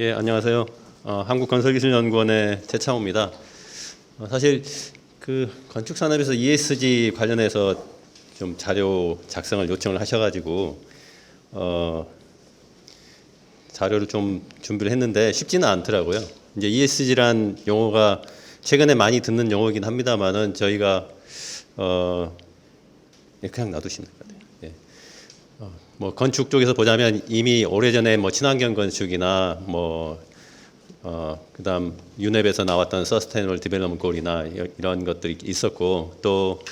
예, 안녕하세요. 한국건설기술연구원의 최창호입니다. 사실 그 건축산업에서 ESG 관련해서 좀 자료 작성을 요청을 하셔가지고 자료를 좀 준비를 했는데 쉽지는 않더라고요. 이제 ESG란 용어가 최근에 많이 듣는 용어이긴 합니다만은 저희가 그냥 놔두시면 돼요. 예. 뭐 건축 쪽에서 보자면 이미 오래전에 뭐 친환경 건축이나 그다음 유넵에서 나왔던 서스테이너블 디벨롭먼트 골이나 이런 것들이 있었고 또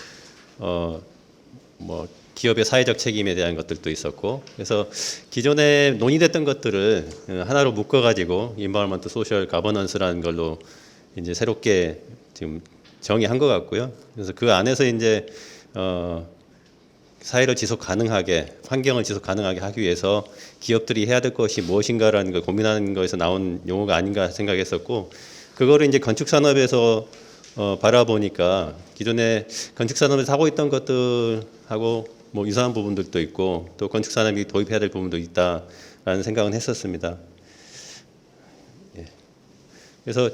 뭐 기업의 사회적 책임에 대한 것들도 있었고 그래서 기존에 논의됐던 것들을 하나로 묶어 가지고 인바이러먼트 소셜 가버넌스라는 걸로 이제 새롭게 지금 정의한 것 같고요. 그래서 그 안에서 이제 사회를 지속 가능하게, 환경을 지속 가능하게 하기 위해서 기업들이 해야 될 것이 무엇인가라는 걸 고민하는 것에서 나온 용어가 아닌가 생각했었고, 그거를 이제 건축산업에서 바라보니까 기존에 건축산업에서 하고 있던 것들하고 뭐 유사한 부분들도 있고, 또 건축산업이 도입해야 될 부분도 있다라는 생각은 했었습니다. 예. 그래서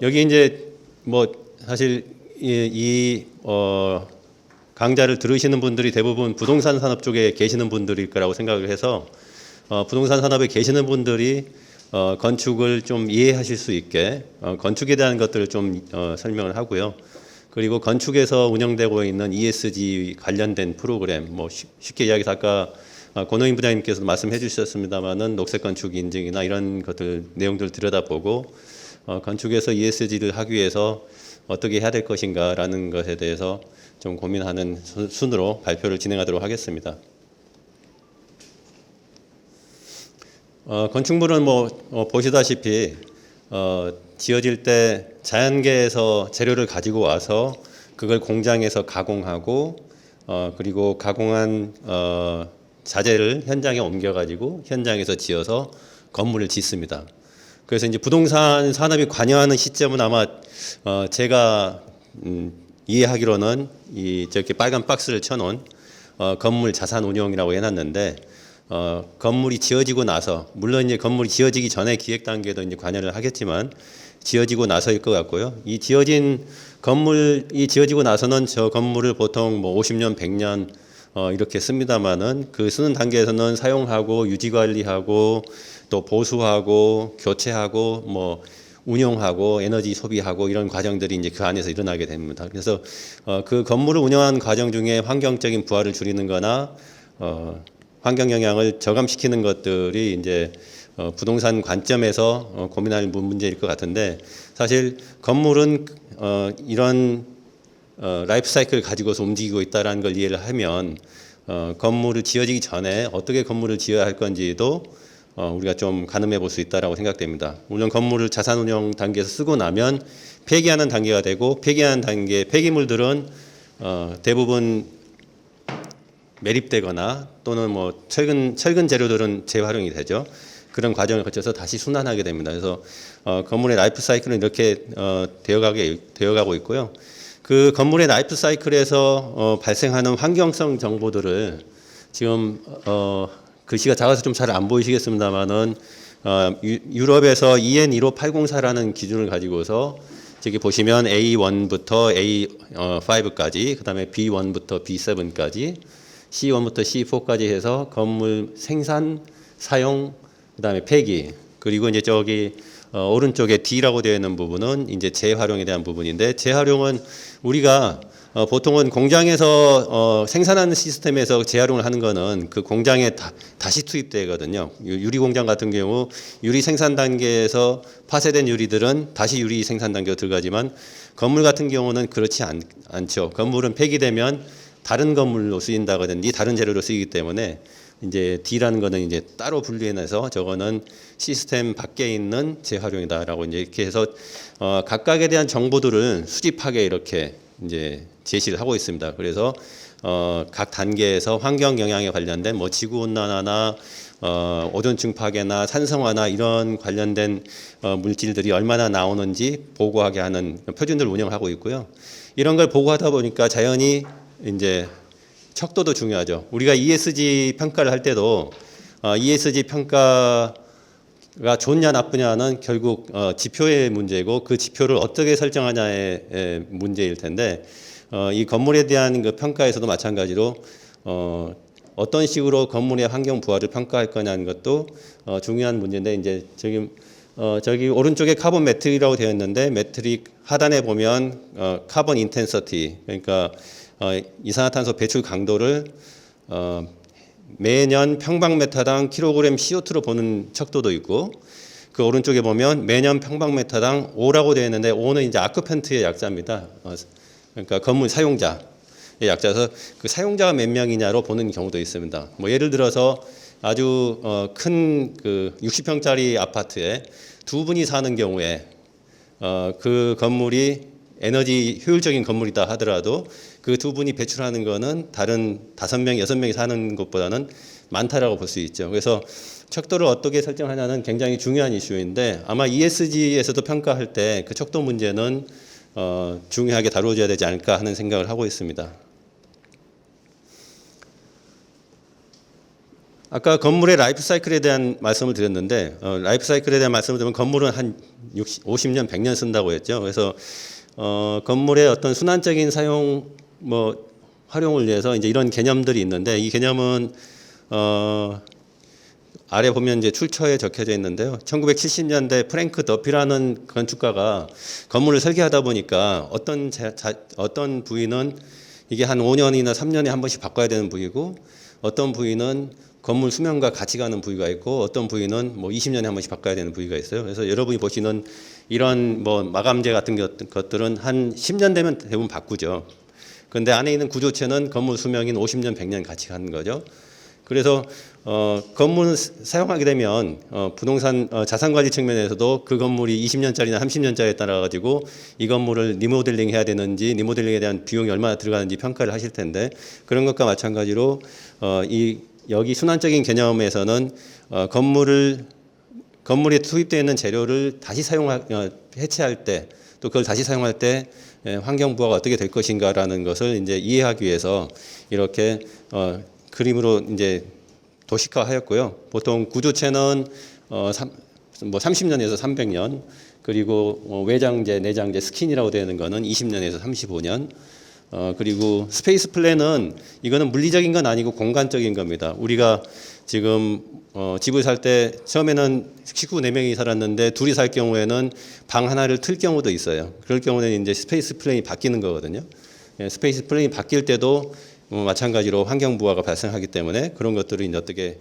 여기 이제 뭐 사실 강좌를 들으시는 분들이 대부분 부동산 산업 쪽에 계시는 분들일 거라고 생각을 해서 부동산 산업에 계시는 분들이 건축을 좀 이해하실 수 있게 건축에 대한 것들을 좀 설명을 하고요. 그리고 건축에서 운영되고 있는 ESG 관련된 프로그램, 뭐 쉽게 이야기해서 아까 권호인 부장님께서도 말씀해 주셨습니다만은 녹색 건축 인증이나 이런 것들 내용들을 들여다보고 건축에서 ESG를 하기 위해서 어떻게 해야 될 것인가라는 것에 대해서 좀 고민하는 순으로 발표를 진행하도록 하겠습니다. 건축물은 보시다시피 지어질 때 자연계에서 재료를 가지고 와서 그걸 공장에서 가공하고 그리고 가공한 자재를 현장에 옮겨가지고 현장에서 지어서 건물을 짓습니다. 그래서 이제 부동산 산업이 관여하는 시점은 아마 제가 이해하기로는 저렇게 빨간 박스를 쳐놓은 건물 자산 운용이라고 해놨는데 건물이 지어지고 나서 물론 이제 건물이 지어지기 전에 기획 단계도 이제 관여를 하겠지만 지어지고 나서일 것 같고요. 이 지어진 건물이 지어지고 나서는 저 건물을 보통 뭐 50년, 100년 이렇게 씁니다만은 그 쓰는 단계에서는 사용하고 유지 관리하고 또 보수하고 교체하고 뭐 운영하고 에너지 소비하고 이런 과정들이 이제 그 안에서 일어나게 됩니다. 그래서 그 건물을 운영하는 과정 중에 환경적인 부하를 줄이는 거나 환경 영향을 저감시키는 것들이 이제 부동산 관점에서 고민할 문제일 것 같은데 사실 건물은 이런 라이프 사이클을 가지고서 움직이고 있다는 걸 이해를 하면 건물을 지어지기 전에 어떻게 건물을 지어야 할 건지도 우리가 좀 가늠해 볼 수 있다라고 생각됩니다. 물론 건물을 자산 운영 단계에서 쓰고 나면 폐기하는 단계가 되고 폐기하는 단계 폐기물들은 대부분 매립되거나 또는 뭐 철근 재료들은 재활용이 되죠. 그런 과정을 거쳐서 다시 순환하게 됩니다. 그래서 건물의 라이프 사이클은 이렇게 되어가고 있고요. 그 건물의 라이프 사이클에서 발생하는 환경성 정보들을 지금 글씨가 작아서 좀 잘 안 보이시겠습니다만은 유럽에서 EN15804라는 기준을 가지고서 저기 보시면 A1부터 A5까지 그다음에 B1부터 B7까지 C1부터 C4까지 해서 건물 생산, 사용, 그다음에 폐기 그리고 이제 저기 오른쪽에 D라고 되어 있는 부분은 이제 재활용에 대한 부분인데 재활용은 우리가 보통은 공장에서 생산하는 시스템에서 재활용을 하는 거는 그 공장에 다시 투입되거든요. 유리 공장 같은 경우 유리 생산 단계에서 파쇄된 유리들은 다시 유리 생산 단계로 들어가지만 건물 같은 경우는 그렇지 않죠. 건물은 폐기되면 다른 건물로 쓰인다든지 다른 재료로 쓰이기 때문에 이제 D라는 거는 이제 따로 분리해내서 저거는 시스템 밖에 있는 재활용이다라고 이렇게 해서 각각에 대한 정보들을 수집하게 이렇게 이제 제시를 하고 있습니다. 그래서 각 단계에서 환경 영향에 관련된 뭐 지구 온난화나 오존층 파괴나 산성화나 이런 관련된 물질들이 얼마나 나오는지 보고하게 하는 표준들을 운영하고 있고요. 이런 걸 보고하다 보니까 자연히 이제 척도도 중요하죠. 우리가 ESG 평가를 할 때도 ESG 평가 좋냐 나쁘냐는 결국 지표의 문제고 그 지표를 어떻게 설정하냐의 문제일 텐데 이 건물에 대한 그 평가에서도 마찬가지로 어떤 식으로 건물의 환경 부하를 평가할 거냐는 것도 중요한 문제인데 이제 저기 오른쪽에 카본 매트릭이라고 되어 있는데 매트릭 하단에 보면 카본 인텐서티 그러니까 이산화탄소 배출 강도를 매년 평방미터당 킬로그램 CO2로 보는 척도도 있고 그 오른쪽에 보면 매년 평방미터당 5라고 되어 있는데 5는 이제 아크펜트의 약자입니다. 그러니까 건물 사용자의 약자여서 그 사용자가 몇 명이냐로 보는 경우도 있습니다. 뭐 예를 들어서 아주 큰 그 60평짜리 아파트에 두 분이 사는 경우에 그 건물이 에너지 효율적인 건물이다 하더라도 그 두 분이 배출하는 거는 다른 5명, 6명이 사는 것보다는 많다라고 볼 수 있죠. 그래서 척도를 어떻게 설정하냐는 굉장히 중요한 이슈인데 아마 ESG에서도 평가할 때 그 척도 문제는 중요하게 다루어져야 되지 않을까 하는 생각을 하고 있습니다. 아까 건물의 라이프 사이클에 대한 말씀을 드렸는데 라이프 사이클에 대한 말씀을 드리면 건물은 한 50년, 100년 쓴다고 했죠. 그래서 건물의 어떤 순환적인 사용 활용을 위해서 이제 이런 개념들이 있는데 이 개념은 아래 보면 이제 출처에 적혀져 있는데요. 1970년대 프랭크 더피라는 건축가가 건물을 설계하다 보니까 어떤 부위는 이게 한 5년이나 3년에 한 번씩 바꿔야 되는 부위고 어떤 부위는 건물 수명과 같이 가는 부위가 있고 어떤 부위는 뭐 20년에 한 번씩 바꿔야 되는 부위가 있어요. 그래서 여러분이 보시는 이런 뭐 마감재 같은 것들은 한 10년 되면 대부분 바꾸죠. 그런데 안에 있는 구조체는 건물 수명인 50년, 100년 같이 가는 거죠. 그래서 건물을 사용하게 되면 부동산 자산관리 측면에서도 그 건물이 20년짜리나 30년짜리에 따라 가지고 이 건물을 리모델링 해야 되는지 리모델링에 대한 비용이 얼마나 들어가는지 평가를 하실 텐데 그런 것과 마찬가지로 여기 순환적인 개념에서는 건물에 투입되어 있는 재료를 다시 해체할 때 또 그걸 다시 사용할 때 환경 부하가 어떻게 될 것인가라는 것을 이제 이해하기 위해서 이렇게 그림으로 이제 도식화하였고요. 보통 구조체는 뭐 30년에서 300년 그리고 외장재, 내장재, 스킨이라고 되는 거는 20년에서 35년 그리고 스페이스 플랜은 이거는 물리적인 건 아니고 공간적인 겁니다. 우리가 지금 집을 살 때 처음에는 식구 4명이 살았는데 둘이 살 경우에는 방 하나를 틀 경우도 있어요. 그럴 경우는 이제 스페이스 플랜이 바뀌는 거거든요. 스페이스 플랜이 바뀔 때도 마찬가지로 환경 부하가 발생하기 때문에 그런 것들을 이제 어떻게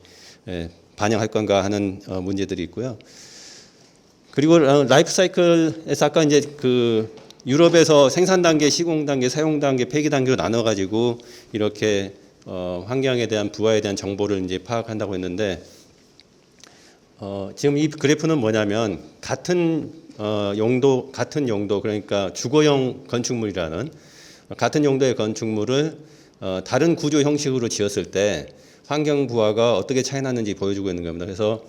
반영할 건가 하는 문제들이 있고요. 그리고 라이프 사이클에서 아까 이제 그 유럽에서 생산 단계, 시공 단계, 사용 단계, 폐기 단계로 나눠 가지고 이렇게 환경에 대한 부하에 대한 정보를 이제 파악한다고 했는데 지금 이 그래프는 뭐냐면 같은 용도 그러니까 주거용 건축물이라는 같은 용도의 건축물을 다른 구조 형식으로 지었을 때 환경 부하가 어떻게 차이 났는지 보여주고 있는 겁니다. 그래서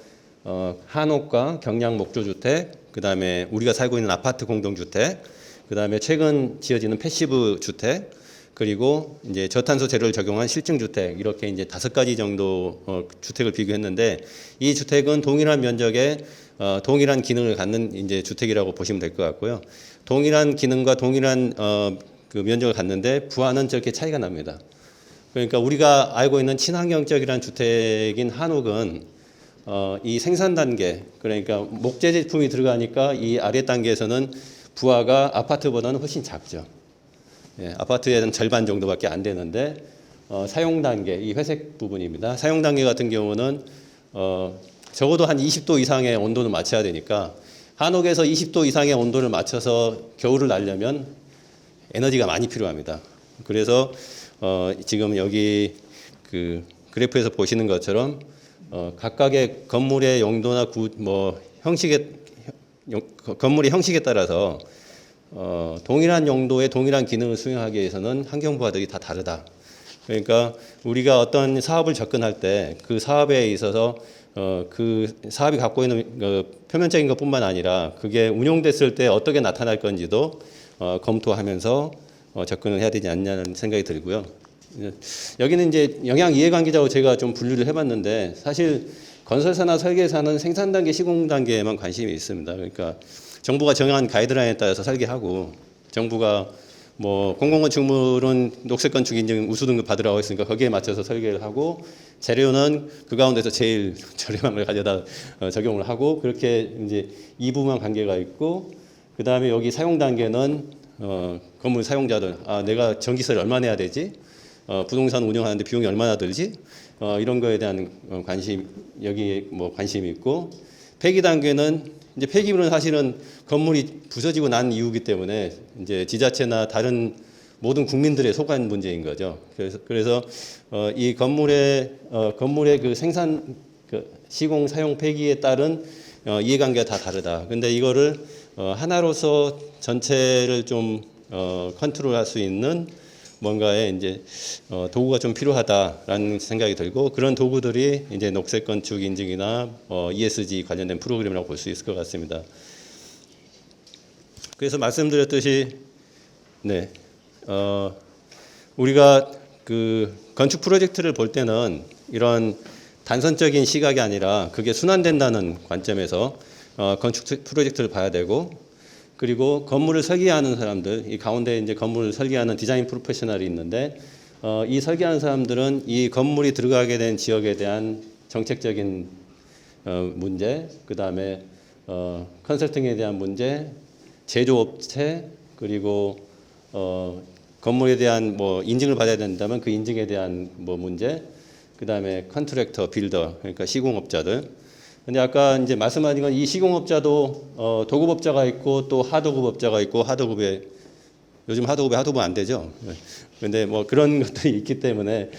한옥과 경량 목조주택, 그다음에 우리가 살고 있는 아파트 공동주택, 그다음에 최근 지어지는 패시브 주택, 그리고 이제 저탄소 재료를 적용한 실증 주택 이렇게 이제 5가지 정도 주택을 비교했는데 이 주택은 동일한 면적에 동일한 기능을 갖는 이제 주택이라고 보시면 될 것 같고요. 동일한 기능과 동일한 그 면적을 갖는데 부하는 저렇게 차이가 납니다. 그러니까 우리가 알고 있는 친환경적이라는 주택인 한옥은 이 생산 단계 그러니까 목재 제품이 들어가니까 이 아래 단계에서는 부하가 아파트보다는 훨씬 작죠. 예, 아파트에는 절반 정도밖에 안 되는데 사용 단계 이 회색 부분입니다. 사용 단계 같은 경우는 적어도 한 20도 이상의 온도는 맞춰야 되니까 한옥에서 20도 이상의 온도를 맞춰서 겨울을 날려면 에너지가 많이 필요합니다. 그래서 지금 여기 그 그래프에서 보시는 것처럼 각각의 건물의 용도나 건물의 형식에 따라서 동일한 용도의 동일한 기능을 수행하기 위해서는 환경 부하들이 다 다르다. 그러니까 우리가 어떤 사업을 접근할 때 그 사업에 있어서 그 사업이 갖고 있는 표면적인 것뿐만 아니라 그게 운용됐을 때 어떻게 나타날 건지도 검토하면서 접근을 해야 되지 않냐는 생각이 들고요. 여기는 이제 영양 이해관계자로 제가 좀 분류를 해봤는데 사실 건설사나 설계사는 생산 단계, 시공 단계에만 관심이 있습니다. 그러니까 정부가 정한 가이드라인에 따라서 설계하고 정부가 뭐 공공건축물은 녹색건축 인증 우수 등급 받으라고 했으니까 거기에 맞춰서 설계를 하고 재료는 그 가운데서 제일 저렴한 걸 가져다 적용을 하고 그렇게 이제 이부만 관계가 있고 그 다음에 여기 사용 단계는 건물 사용자들 내가 전기세를 얼마 내야 되지? 부동산 운영하는데 비용이 얼마나 들지? 이런 거에 대한 관심 여기에 뭐 관심이 있고 폐기 단계는 이제 폐기물은 사실은 건물이 부서지고 난 이유이기 때문에 이제 지자체나 다른 모든 국민들의 소관 문제인 거죠. 그래서 이 건물의 그 생산 그 시공 사용 폐기에 따른 이해관계가 다 다르다. 근데 이거를 하나로서 전체를 좀 컨트롤할 수 있는 뭔가의 이제 도구가 좀 필요하다라는 생각이 들고 그런 도구들이 이제 녹색 건축 인증이나 ESG 관련된 프로그램이라고 볼 수 있을 것 같습니다. 그래서 말씀드렸듯이 네, 우리가 그 건축 프로젝트를 볼 때는 이런 단선적인 시각이 아니라 그게 순환된다는 관점에서 건축 프로젝트를 봐야 되고 그리고 건물을 설계하는 사람들, 이 가운데 이제 건물을 설계하는 디자인 프로페셔널이 있는데, 이 설계하는 사람들은 이 건물이 들어가게 된 지역에 대한 정책적인 문제, 그 다음에 컨설팅에 대한 문제, 제조업체, 그리고 건물에 대한 뭐 인증을 받아야 된다면 그 인증에 대한 뭐 문제, 그 다음에 컨트랙터, 빌더, 그러니까 시공업자들. 근데 아까 이제 말씀하신 건 이 시공업자도 도급업자가 있고 또 하도급업자가 있고 하도급에 요즘 하도급에 하도급 안 되죠. 근데 뭐 그런 것들이 있기 때문에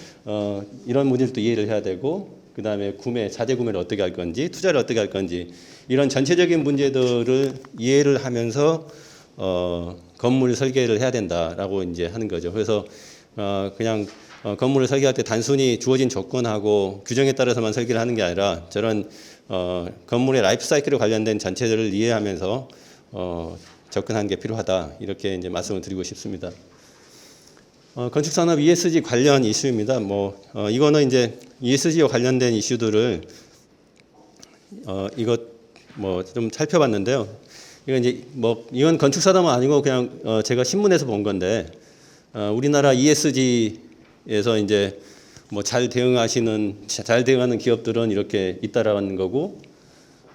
이런 문제도 이해를 해야 되고 그다음에 구매, 자재 구매를 어떻게 할 건지, 투자를 어떻게 할 건지 이런 전체적인 문제들을 이해를 하면서 건물 설계를 해야 된다라고 이제 하는 거죠. 그래서 그냥 건물을 설계할 때 단순히 주어진 조건하고 규정에 따라서만 설계를 하는 게 아니라 저런 건물의 라이프 사이클에 관련된 전체들을 이해하면서 접근하는 게 필요하다 이렇게 이제 말씀을 드리고 싶습니다. 건축산업 ESG 관련 이슈입니다. 뭐 이거는 이제 ESG와 관련된 이슈들을 이것 뭐 좀 살펴봤는데요. 이건 이제 뭐 이건 건축산업은 아니고 그냥 제가 신문에서 본 건데 우리나라 ESG에서 이제 뭐 잘 대응하는 기업들은 이렇게 있다라는 거고,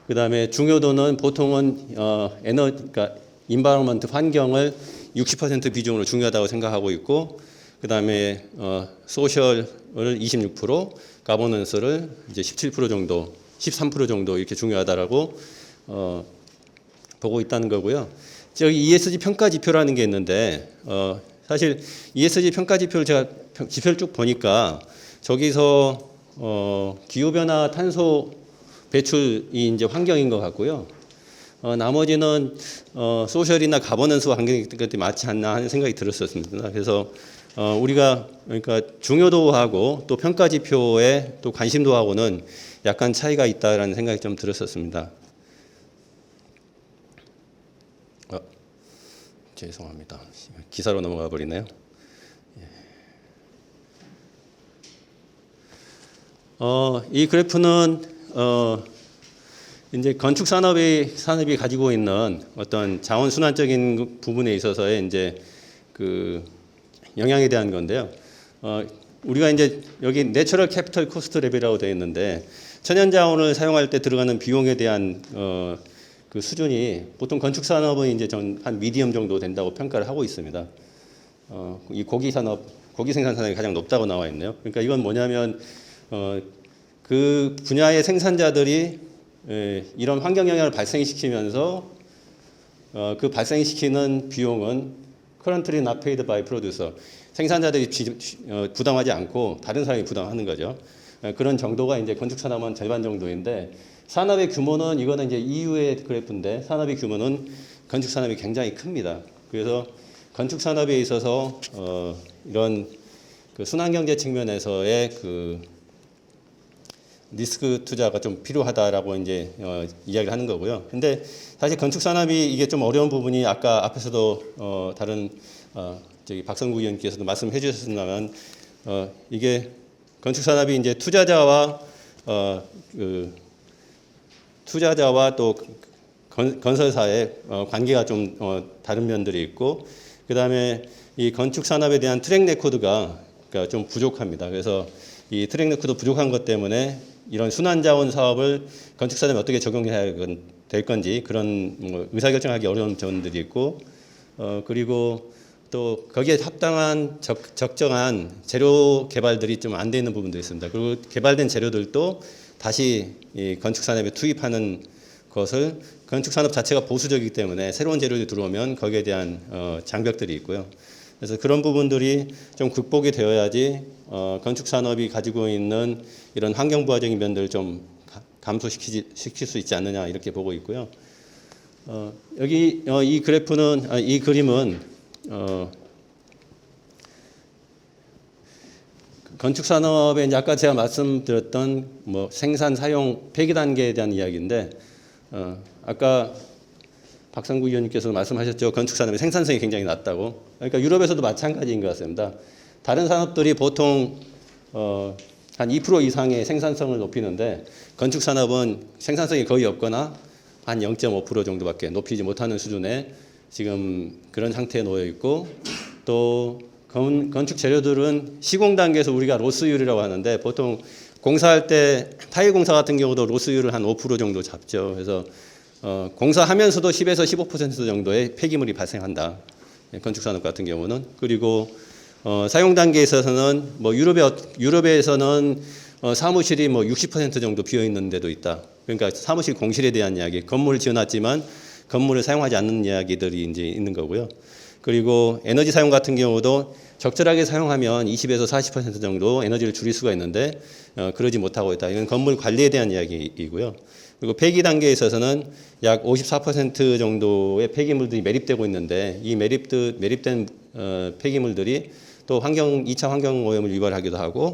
그 다음에 중요도는 보통은 그러니까 인바이러먼트 환경을 60% 비중으로 중요하다고 생각하고 있고, 그 다음에 소셜을 26%, 가버넌스를 이제 17% 정도, 13% 정도 이렇게 중요하다라고 보고 있다는 거고요. 저기 ESG 평가 지표라는 게 있는데 사실 ESG 평가 지표를 제가 지표를 쭉 보니까 저기서 기후변화 탄소 배출이 이제 환경인 것 같고요. 나머지는 소셜이나 가버넌스와 환경이 맞지 않나 하는 생각이 들었었습니다. 그래서 우리가 그러니까 중요도하고 또 평가 지표의 또 관심도하고는 약간 차이가 있다라는 생각이 좀 들었었습니다. 죄송합니다. 기사로 넘어가 버리네요. 이 그래프는 이제 건축 산업이 가지고 있는 어떤 자원 순환적인 부분에 있어서의 이제 그 영향에 대한 건데요. 우리가 이제 여기 내추럴 캐피털 코스트 레벨이라고 되어 있는데 천연 자원을 사용할 때 들어가는 비용에 대한 그 수준이 보통 건축 산업은 이제 한 미디엄 정도 된다고 평가를 하고 있습니다. 이 고기 생산 산업이 가장 높다고 나와 있네요. 그러니까 이건 뭐냐면 그 분야의 생산자들이 이런 환경 영향을 발생시키면서 그 발생시키는 비용은 currently not paid by producer, 생산자들이 부담하지 않고 다른 사람이 부담하는 거죠. 그런 정도가 이제 건축 산업은 절반 정도인데 산업의 규모는 이거는 이제 EU의 그래프인데 산업의 규모는 건축 산업이 굉장히 큽니다. 그래서 건축 산업에 있어서 이런 그 순환경제 측면에서의 그 리스크 투자가 좀 필요하다라고 이제 이야기를 하는 거고요. 근데 사실 건축 산업이 이게 좀 어려운 부분이 아까 앞에서도 다른 저기 박성구 의원께서도 말씀해 주셨습니다만 이게 건축 산업이 이제 투자자와 그 투자자와 또 건설사의 관계가 좀 다른 면들이 있고, 그다음에 이 건축 산업에 대한 트랙 레코드가 그러니까 좀 부족합니다. 그래서 이 트랙 레코드 부족한 것 때문에 이런 순환자원 사업을 건축 산업에 어떻게 적용해야 될 건지 그런 의사결정하기 어려운 점들이 있고, 그리고 또 거기에 합당한 적정한 재료 개발들이 좀 안 돼 있는 부분도 있습니다. 그리고 개발된 재료들도 다시 이 건축 산업에 투입하는 것을 건축 산업 자체가 보수적이기 때문에 새로운 재료들이 들어오면 거기에 대한 장벽들이 있고요. 그래서 그런 부분들이 좀 극복이 되어야지 건축 산업이 가지고 있는 이런 환경 부하적인 면들을 좀 감소시킬 수 있지 않느냐 이렇게 보고 있고요. 여기 이 그래프는 이 그림은 건축 산업에 이제 아까 제가 말씀드렸던 뭐 생산 사용 폐기 단계에 대한 이야기인데 아까 박상구 위원님께서 말씀하셨죠. 건축 산업의 생산성이 굉장히 낮다고. 그러니까 유럽에서도 마찬가지인 것 같습니다. 다른 산업들이 보통 한 2% 이상의 생산성을 높이는데 건축 산업은 생산성이 거의 없거나 한 0.5% 정도밖에 높이지 못하는 수준에 지금 그런 상태에 놓여 있고, 또 건축 재료들은 시공 단계에서 우리가 로스율이라고 하는데 보통 공사할 때 타일 공사 같은 경우도 로스율을 한 5% 정도 잡죠. 그래서 공사하면서도 10에서 15% 정도의 폐기물이 발생한다. 건축 산업 같은 경우는. 그리고 사용 단계에 있어서는 뭐 유럽에서는 사무실이 뭐 60% 정도 비어 있는 데도 있다. 그러니까 사무실 공실에 대한 이야기, 건물을 지어놨지만 건물을 사용하지 않는 이야기들이 이제 있는 거고요. 그리고 에너지 사용 같은 경우도 적절하게 사용하면 20에서 40% 정도 에너지를 줄일 수가 있는데 그러지 못하고 있다. 이건 건물 관리에 대한 이야기이고요. 그리고 폐기 단계에 있어서는 약 54% 정도의 폐기물들이 매립되고 있는데 이 매립된 폐기물들이 또 2차 환경 오염을 유발하기도 하고,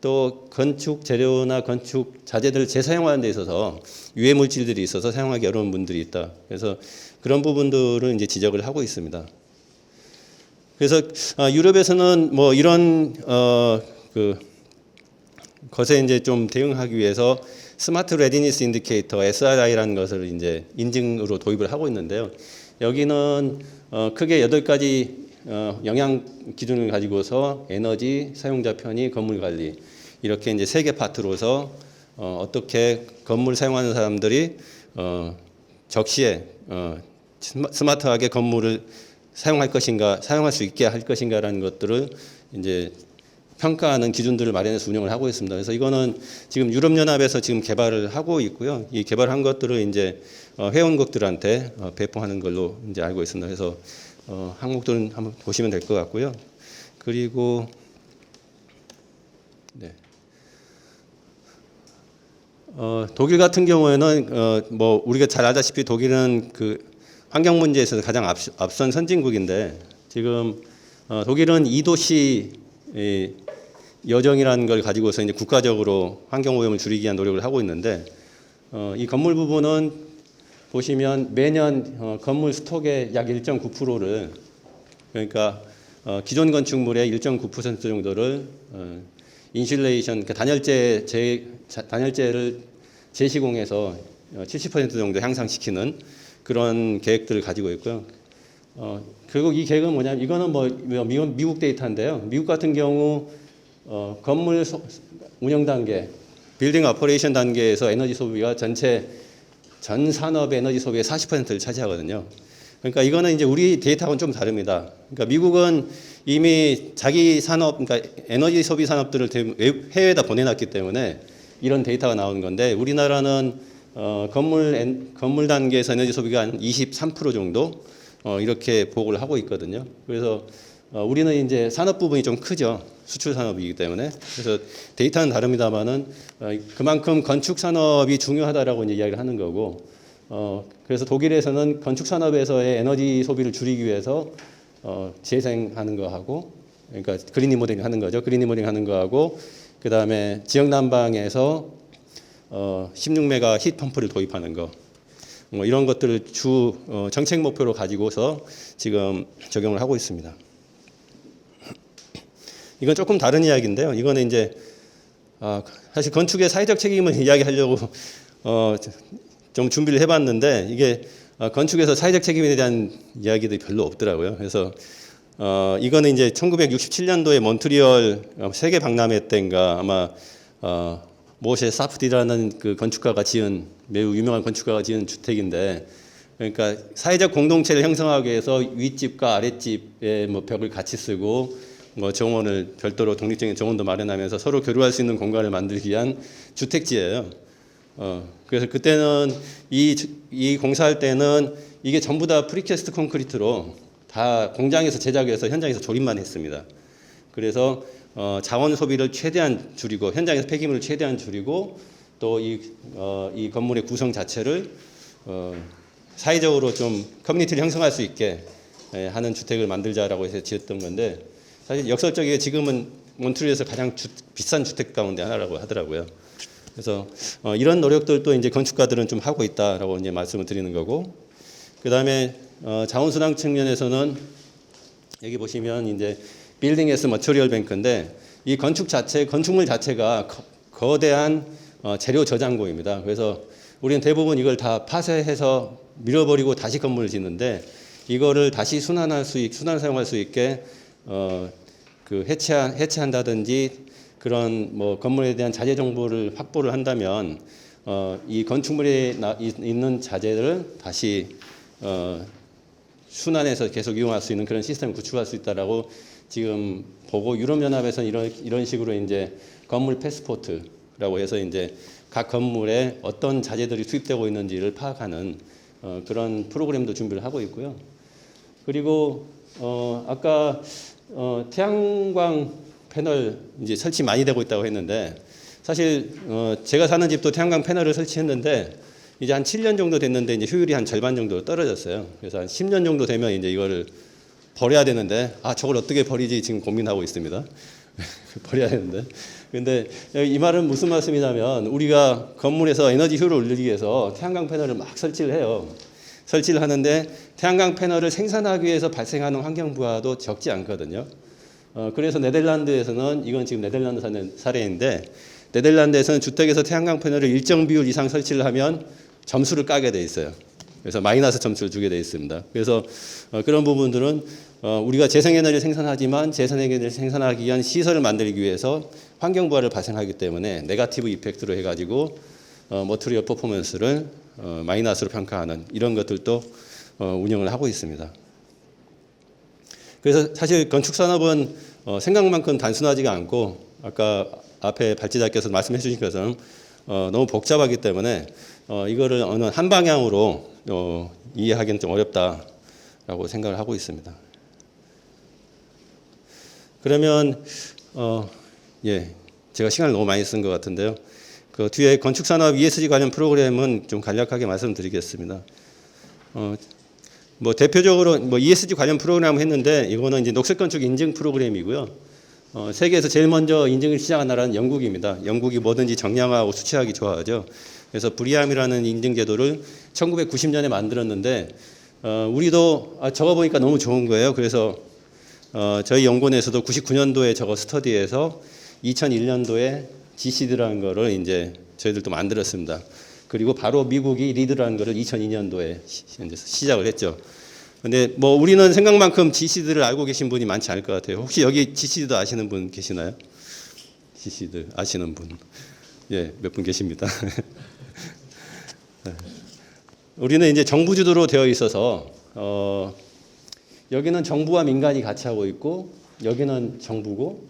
또 건축 재료나 건축 자재들을 재사용하는 데 있어서 유해 물질들이 있어서 사용하기 어려운 분들이 있다. 그래서 그런 부분들을 이제 지적을 하고 있습니다. 그래서 유럽에서는 뭐 이런 것에 이제 좀 대응하기 위해서 스마트 레디니스 인디케이터 SRI라는 것을 이제 인증으로 도입을 하고 있는데요. 여기는 크게 8가지 영향 기준을 가지고서 에너지, 사용자 편의, 건물 관리 이렇게 이제 3개 파트로서 어떻게 건물 사용하는 사람들이 적시에 스마트하게 건물을 사용할 것인가, 사용할 수 있게 할 것인가라는 것들을 이제 평가하는 기준들을 마련해서 운영을 하고 있습니다. 그래서 이거는 지금 유럽연합에서 지금 개발을 하고 있고요. 이 개발한 것들을 이제 회원국들한테 배포하는 걸로 이제 알고 있습니다. 그래서 항목들은 한번 보시면 될 것 같고요. 그리고 네. 독일 같은 경우에는 뭐 우리가 잘 알다시피 독일은 그 환경 문제에 있어서 가장 앞선 선진국인데 지금 독일은 2도시 여정이라는 걸 가지고서 이제 국가적으로 환경 오염을 줄이기 위한 노력을 하고 있는데 이 건물 부분은 보시면 매년 건물 스톡의 약 1.9%를 그러니까 기존 건축물의 1.9% 정도를 인슐레이션 그러니까 단열재를 재시공해서 70% 정도 향상시키는 그런 계획들을 가지고 있고요. 그리고 이 계획은 뭐냐면 이거는 뭐 미국 데이터인데요. 미국 같은 경우 건물 운영 단계, 빌딩 오퍼레이션 단계에서 에너지 소비가 전 산업 에너지 소비의 40%를 차지하거든요. 그러니까 이거는 이제 우리 데이터하고는 좀 다릅니다. 그러니까 미국은 이미 자기 산업, 그러니까 에너지 소비 산업들을 해외에다 보내놨기 때문에 이런 데이터가 나오는 건데 우리나라는 건물 단계에서 에너지 소비가 한 23% 정도 이렇게 보고를 하고 있거든요. 그래서 우리는 이제 산업 부분이 좀 크죠. 수출 산업이기 때문에. 그래서 데이터는 다릅니다만은 그만큼 건축 산업이 중요하다라고 이제 이야기를 하는 거고, 그래서 독일에서는 건축 산업에서의 에너지 소비를 줄이기 위해서 재생하는 거 하고, 그러니까 그린 리모델링 하는 거죠. 그린 리모델링 하는 거 하고, 그 다음에 지역 난방에서 16메가 히트 펌프를 도입하는 거. 뭐 이런 것들을 주 정책 목표로 가지고서 지금 적용을 하고 있습니다. 이건 조금 다른 이야기인데요. 이거는 이제 사실 건축의 사회적 책임을 이야기하려고 좀 준비를 해봤는데 이게 건축에서 사회적 책임에 대한 이야기들이 별로 없더라고요. 그래서 이거는 이제 1967년도에 몬트리올 세계 박람회 때인가 아마 모셰 사프디라는 그 건축가가 지은 매우 유명한 건축가가 지은 주택인데, 그러니까 사회적 공동체를 형성하기 위해서 윗집과 아랫집의 뭐 벽을 같이 쓰고 뭐 정원을 별도로 독립적인 정원도 마련하면서 서로 교류할 수 있는 공간을 만들기 위한 주택지예요. 그래서 그때는 이 공사할 때는 이게 전부 다 프리캐스트 콘크리트로 다 공장에서 제작해서 현장에서 조립만 했습니다. 그래서 자원 소비를 최대한 줄이고 현장에서 폐기물을 최대한 줄이고 또 이 건물의 구성 자체를 사회적으로 좀 커뮤니티를 형성할 수 있게 하는 주택을 만들자라고 해서 지었던 건데, 사실 역설적이게 지금은 몬트리올에서 가장 비싼 주택 가운데 하나라고 하더라고요. 그래서 이런 노력들도 이제 건축가들은 좀 하고 있다라고 이제 말씀을 드리는 거고, 그 다음에 자원순환 측면에서는 여기 보시면 이제 빌딩 애스 머티리얼 뱅크인데, 이 건축물 자체가 거대한 재료 저장고입니다. 그래서 우리는 대부분 이걸 다 파쇄해서 밀어버리고 다시 건물을 짓는데, 이거를 다시 순환 사용할 수 있게 그 해체한다든지 그런 뭐 건물에 대한 자재 정보를 확보를 한다면 이 건축물에 있는 자재를 다시 순환해서 계속 이용할 수 있는 그런 시스템을 구축할 수 있다라고 지금 보고, 유럽연합에서는 이런 식으로 이제 건물 패스포트라고 해서 이제 각 건물에 어떤 자재들이 투입되고 있는지를 파악하는 그런 프로그램도 준비를 하고 있고요. 그리고 아까 태양광 패널 이제 설치 많이 되고 있다고 했는데, 사실 제가 사는 집도 태양광 패널을 설치했는데 이제 한 7년 정도 됐는데 이제 효율이 한 절반 정도 떨어졌어요. 그래서 한 10년 정도 되면 이제 이거를 버려야 되는데 저걸 어떻게 버리지 지금 고민하고 있습니다. 버려야 되는데. 근데 이 말은 무슨 말씀이냐면, 우리가 건물에서 에너지 효율을 올리기 위해서 태양광 패널을 막 설치를 해요. 설치를 하는데 태양광 패널을 생산하기 위해서 발생하는 환경 부하도 적지 않거든요. 그래서 네덜란드에서는, 이건 지금 네덜란드 사례인데, 네덜란드에서는 주택에서 태양광 패널을 일정 비율 이상 설치를 하면 점수를 까게 돼 있어요. 그래서 마이너스 점수를 주게 돼 있습니다. 그래서 그런 부분들은 우리가 재생에너지를 생산하지만 재생에너지를 생산하기 위한 시설을 만들기 위해서 환경 부하를 발생하기 때문에 네거티브 이펙트로 해가지고 머티리얼 퍼포먼스를 마이너스로 평가하는 이런 것들도 운영을 하고 있습니다. 그래서 사실 건축 산업은 생각만큼 단순하지가 않고, 아까 앞에 발제자께서 말씀해 주신 것처럼 너무 복잡하기 때문에 이거를 어느 한 방향으로 이해하기는 좀 어렵다라고 생각을 하고 있습니다. 그러면 제가 시간을 너무 많이 쓴 것 같은데요. 그 뒤에 건축산업 ESG 관련 프로그램은 좀 간략하게 말씀드리겠습니다. 뭐 대표적으로 뭐 ESG 관련 프로그램을 했는데, 이거는 이제 녹색건축 인증 프로그램이고요. 세계에서 제일 먼저 인증을 시작한 나라는 영국입니다. 영국이 뭐든지 정량하고 수치하기 좋아하죠. 그래서 브리암이라는 인증 제도를 1990년에 만들었는데, 우리도 저거 보니까 너무 좋은 거예요. 그래서 저희 연구원에서도 99년도에 저거 스터디해서 2001년도에 GCD라는 거를 이제 저희들도 만들었습니다. 그리고 바로 미국이 리드라는 거를 2002년도에 시작을 했죠. 근데 뭐 우리는 생각만큼 GCD를 알고 계신 분이 많지 않을 것 같아요. 혹시 여기 GCD도 아시는 분 계시나요? GCD 아시는 분? 예, 몇 분 계십니다. 우리는 이제 정부 주도로 되어 있어서 여기는 정부와 민간이 같이 하고 있고, 여기는 정부고,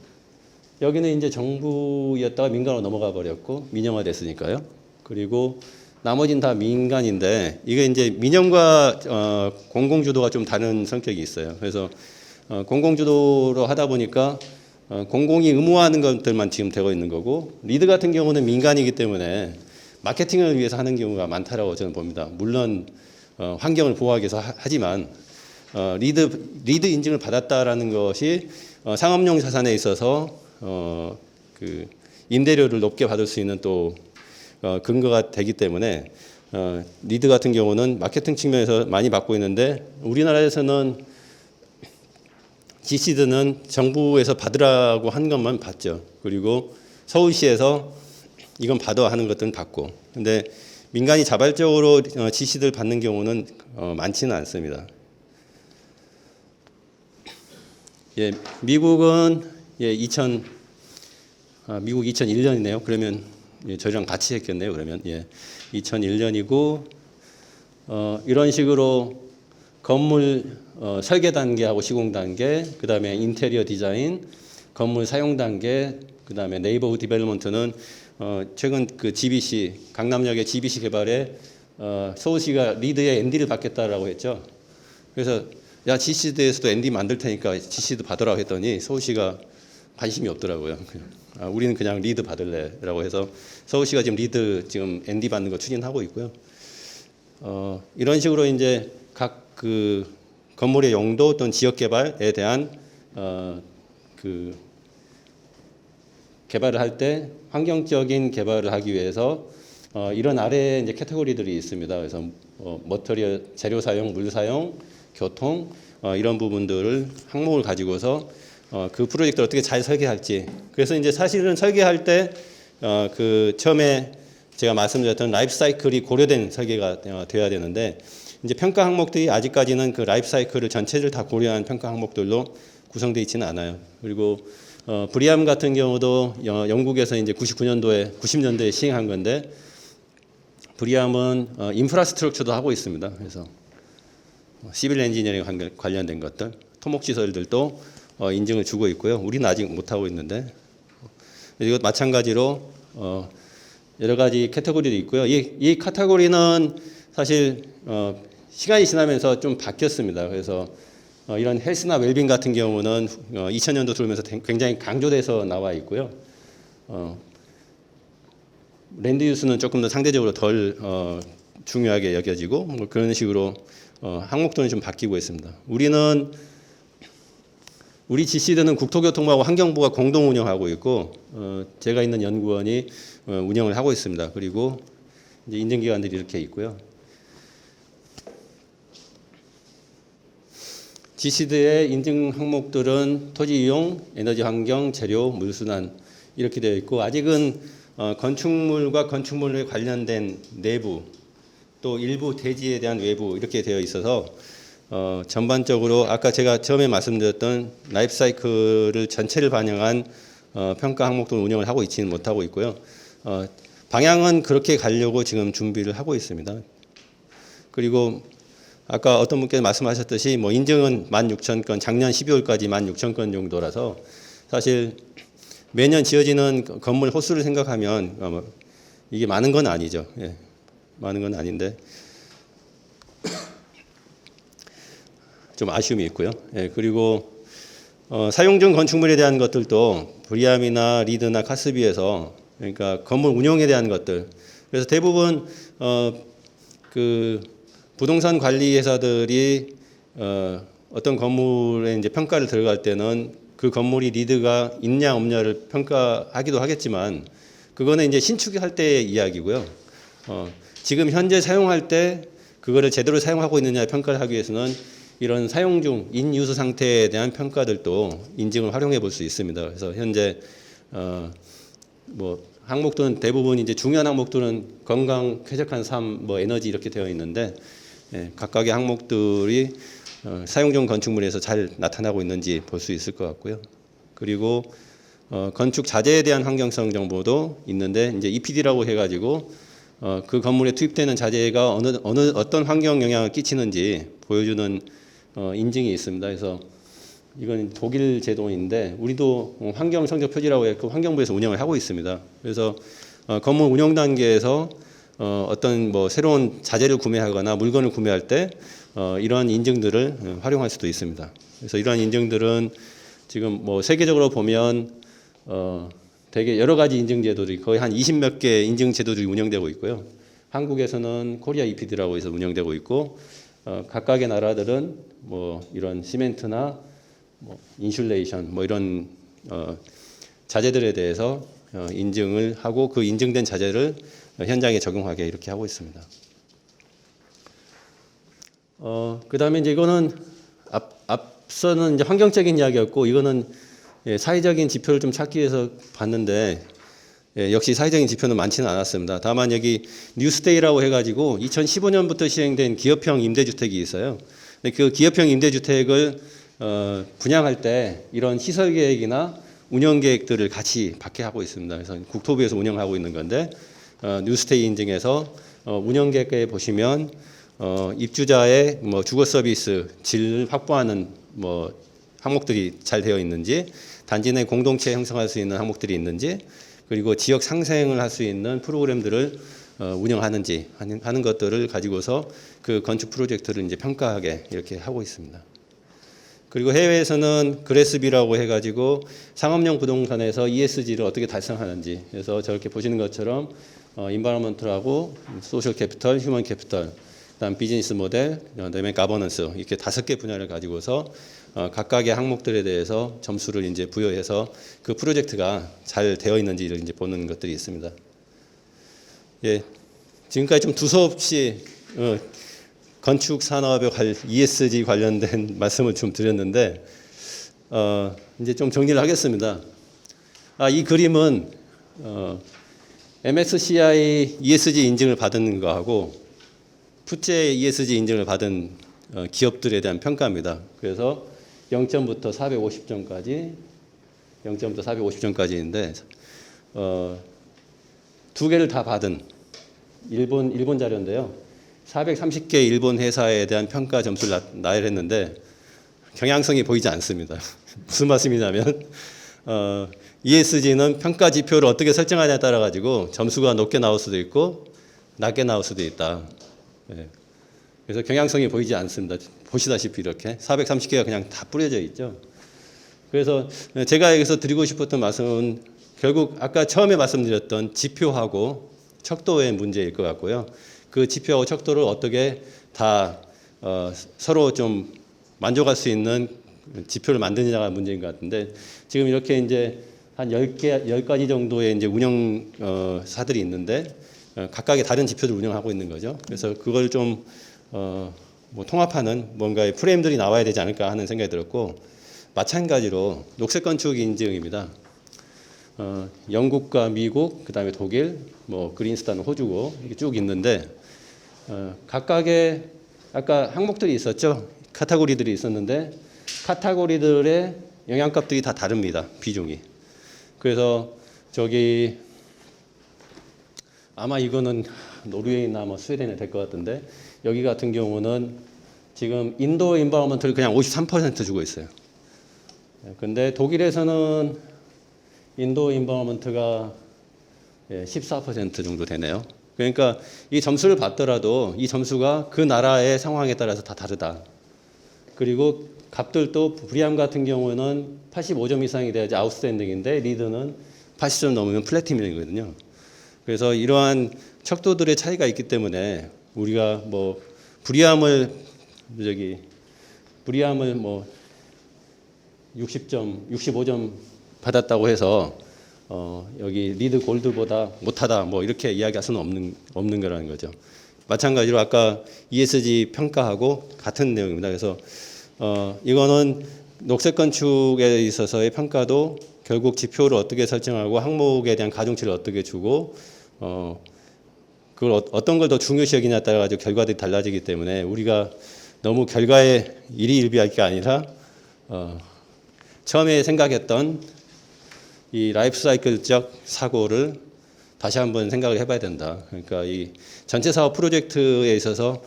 여기는 이제 정부였다가 민간으로 넘어가 버렸고 민영화 됐으니까요. 그리고 나머지는 다 민간인데, 이게 이제 민영과 공공주도가 좀 다른 성격이 있어요. 그래서 공공주도로 하다 보니까 공공이 의무화하는 것들만 지금 되고 있는 거고, 리드 같은 경우는 민간이기 때문에 마케팅을 위해서 하는 경우가 많다라고 저는 봅니다. 물론 환경을 보호하기 위해서 하지만 리드 인증을 받았다라는 것이 상업용 자산에 있어서 그 임대료를 높게 받을 수 있는 또 근거가 되기 때문에 리드 같은 경우는 마케팅 측면에서 많이 받고 있는데, 우리나라에서는 GCD는 정부에서 받으라고 한 것만 받죠. 그리고 서울시에서 이건 받아 하는 것들은 받고, 근데 민간이 자발적으로 지시들 받는 경우는 많지는 않습니다. 예, 미국은 미국 2001년이네요. 그러면 저희랑 같이 했겠네요. 그러면 2001년이고 이런 식으로 건물 설계 단계하고 시공 단계, 그다음에 인테리어 디자인, 건물 사용 단계, 그다음에 네이버후드 디벨롭먼트는 최근 그 GBC 강남역의 GBC 개발에 서울시가 리드의 ND를 받겠다라고 했죠. 그래서 야 GC대에서도 ND 만들 테니까 GC도 받으라고 했더니 서울시가 관심이 없더라고요. 우리는 그냥 리드 받을래라고 해서 서울시가 지금 리드 지금 ND 받는 거 추진하고 있고요. 이런 식으로 이제 각 그 건물의 용도 또는 지역 개발에 대한 그 개발을 할 때 환경적인 개발을 하기 위해서 이런 아래에 이제 카테고리들이 있습니다. 그래서 머터리얼 재료 사용, 물 사용, 교통 이런 부분들을 항목을 가지고서 그 프로젝트를 어떻게 잘 설계할지. 그래서 이제 사실은 설계할 때 그 처음에 제가 말씀드렸던 라이프 사이클이 고려된 설계가 되어야 되는데 이제 평가 항목들이 아직까지는 그 라이프 사이클을 전체를 다 고려한 평가 항목들로 구성되어 있지는 않아요. 그리고 브리암 같은 경우도 영국에서 이제 90년도에 시행한 건데 브리암은 인프라스트럭처도 하고 있습니다. 그래서 시빌 엔지니어링 관련된 것들, 토목 시설들도 인증을 주고 있고요. 우리는 아직 못 하고 있는데 이것 마찬가지로 여러 가지 카테고리도 있고요. 이 카테고리는 사실 시간이 지나면서 좀 바뀌었습니다. 그래서 이런 헬스나 웰빙 같은 경우는 2000년도 들어오면서 굉장히 강조돼서 나와 있고요. 랜드 유스는 조금 더 상대적으로 덜 중요하게 여겨지고 뭐 그런 식으로 항목들은 좀 바뀌고 있습니다. 우리 GC들은 국토교통부하고 환경부가 공동 운영하고 있고 제가 있는 연구원이 운영을 하고 있습니다. 그리고 이제 인증기관들이 이렇게 있고요. GC들의 인증 항목들은 토지 이용, 에너지 환경, 재료, 물순환 이렇게 되어 있고 아직은 건축물과 건축물에 관련된 내부 또 일부 대지에 대한 외부 이렇게 되어 있어서 전반적으로 아까 제가 처음에 말씀드렸던 라이프 사이클을 전체를 반영한 평가 항목들을 운영을 하고 있지는 못하고 있고요. 방향은 그렇게 가려고 지금 준비를 하고 있습니다. 그리고 아까 어떤 분께서 말씀하셨듯이 뭐 인증은 16,000건, 작년 12월까지 16,000건 정도라서 사실 매년 지어지는 건물 호수를 생각하면 이게 많은 건 아니죠. 예, 많은 건 아닌데 좀 아쉬움이 있고요. 예, 그리고 사용 중 건축물에 대한 것들도 브리암이나 리드나 카스비에서 그러니까 건물 운영에 대한 것들. 그래서 대부분 그 부동산 관리 회사들이 어떤 건물에 이제 평가를 들어갈 때는 그 건물이 리드가 있냐 없냐를 평가하기도 하겠지만 그거는 이제 신축할 때의 이야기고요. 지금 현재 사용할 때 그거를 제대로 사용하고 있느냐 평가를 하기 위해서는 이런 사용 중 인유수 상태에 대한 평가들도 인증을 활용해 볼 수 있습니다. 그래서 현재 뭐 항목들은 대부분 이제 중요한 항목들은 건강, 쾌적한 삶, 뭐 에너지 이렇게 되어 있는데 각각의 항목들이 사용 중 건축물에서 잘 나타나고 있는지 볼 수 있을 것 같고요. 그리고 건축 자재에 대한 환경성 정보도 있는데 이제 EPD라고 해가지고 그 건물에 투입되는 자재가 어떤 환경 영향을 끼치는지 보여주는 인증이 있습니다. 그래서 이건 독일 제도인데 우리도 환경 성적 표지라고 해서 환경부에서 운영을 하고 있습니다. 그래서 건물 운영 단계에서 어떤 뭐 새로운 자재를 구매하거나 물건을 구매할 때 이러한 인증들을 활용할 수도 있습니다. 그래서 이러한 인증들은 지금 뭐 세계적으로 보면 되게 여러 가지 인증 제도들이 거의 한 20몇 개 인증 제도들이 운영되고 있고요. 한국에서는 코리아 EPD라고 해서 운영되고 있고 각각의 나라들은 뭐 이런 시멘트나 뭐 인슐레이션 뭐 이런 자재들에 대해서 인증을 하고 그 인증된 자재를 현장에 적용하게 이렇게 하고 있습니다. 그다음에 이제 이거는 앞서는 이제 환경적인 이야기였고 이거는 사회적인 지표를 좀 찾기 위해서 봤는데 예, 역시 사회적인 지표는 많지는 않았습니다. 다만 여기 뉴스데이라고 해가지고 2015년부터 시행된 기업형 임대주택이 있어요. 근데 그 기업형 임대주택을 분양할 때 이런 시설 계획이나 운영 계획들을 같이 박해하고 있습니다. 그래서 국토부에서 운영하고 있는 건데 뉴스데이 인증에서 운영 계획에 보시면 입주자의 뭐 주거 서비스 질 확보하는 뭐 항목들이 잘 되어 있는지, 단지 내 공동체 형성할 수 있는 항목들이 있는지, 그리고 지역 상생을 할 수 있는 프로그램들을 운영하는지 하는 것들을 가지고서 그 건축 프로젝트를 이제 평가하게 이렇게 하고 있습니다. 그리고 해외에서는 그레스비라고 해가지고 상업용 부동산에서 ESG를 어떻게 달성하는지, 그래서 저렇게 보시는 것처럼 인바이러먼트하고 소셜 캐피털, 휴먼 캐피털, 그다음 비즈니스 모델, 그다음에 가버넌스, 이렇게 5개 분야를 가지고서 각각의 항목들에 대해서 점수를 이제 부여해서 그 프로젝트가 잘 되어 있는지를 이제 보는 것들이 있습니다. 예, 지금까지 좀 두서없이 건축 산업에 ESG 관련된 말씀을 좀 드렸는데 이제 좀 정리를 하겠습니다. 이 그림은 MSCI ESG 인증을 받은 거하고 푸체 ESG 인증을 받은 기업들에 대한 평가입니다. 그래서 0점부터 450점까지, 0점부터 450점까지인데 두 개를 다 받은 일본 자료인데요. 430개 일본 회사에 대한 평가 점수를 나열했는데 경향성이 보이지 않습니다. 무슨 말씀이냐면 ESG는 평가 지표를 어떻게 설정하냐에 따라 가지고 점수가 높게 나올 수도 있고 낮게 나올 수도 있다. 예. 그래서 경향성이 보이지 않습니다. 보시다시피 이렇게 430개가 그냥 다 뿌려져 있죠. 그래서 제가 여기서 드리고 싶었던 말씀은 결국 아까 처음에 말씀드렸던 지표하고 척도의 문제일 것 같고요. 그 지표하고 척도를 어떻게 다 서로 좀 만족할 수 있는 지표를 만드느냐가 문제인 것 같은데, 지금 이렇게 이제 한 10가지 정도의 이제 운영사들이 있는데 각각의 다른 지표를 운영하고 있는 거죠. 그래서 그걸 좀 뭐 통합하는 뭔가의 프레임들이 나와야 되지 않을까 하는 생각이 들었고, 마찬가지로 녹색 건축 인증입니다. 영국과 미국, 그다음에 독일, 뭐 그린스탄, 호주고 이게 쭉 있는데 각각의 아까 항목들이 있었죠. 카테고리들이 있었는데 카테고리들의 영향값들이 다 다릅니다. 비중이. 그래서 저기 아마 이거는 노르웨이나 뭐 스웨덴에 될 것 같은데, 여기 같은 경우는 지금 인도 인바이러먼트를 그냥 53% 주고 있어요. 근데 독일에서는 인도 인바이러먼트가 14% 정도 되네요. 그러니까 이 점수를 받더라도 이 점수가 그 나라의 상황에 따라서 다 다르다. 그리고 값들도 브리암 같은 경우는 85점 이상이 돼야지 아웃스탠딩인데 리드는 80점 넘으면 플래티넘이거든요. 그래서 이러한 척도들의 차이가 있기 때문에 우리가 뭐 브리암을 뭐 60점, 65점 받았다고 해서 여기 리드 골드보다 못하다 뭐 이렇게 이야기할 수는 없는 거라는 거죠. 마찬가지로 아까 ESG 평가하고 같은 내용입니다. 그래서 이거는 녹색 건축에 있어서의 평가도 결국 지표를 어떻게 설정하고 항목에 대한 가중치를 어떻게 주고 그걸 어떤 걸 더 중요시 여기냐에 따라 가지고 결과들이 달라지기 때문에 우리가 너무 결과에 일희일비할 게 아니라 처음에 생각했던 이 라이프 사이클적 사고를 다시 한번 생각을 해봐야 된다. 그러니까 이 전체 사업 프로젝트에 있어서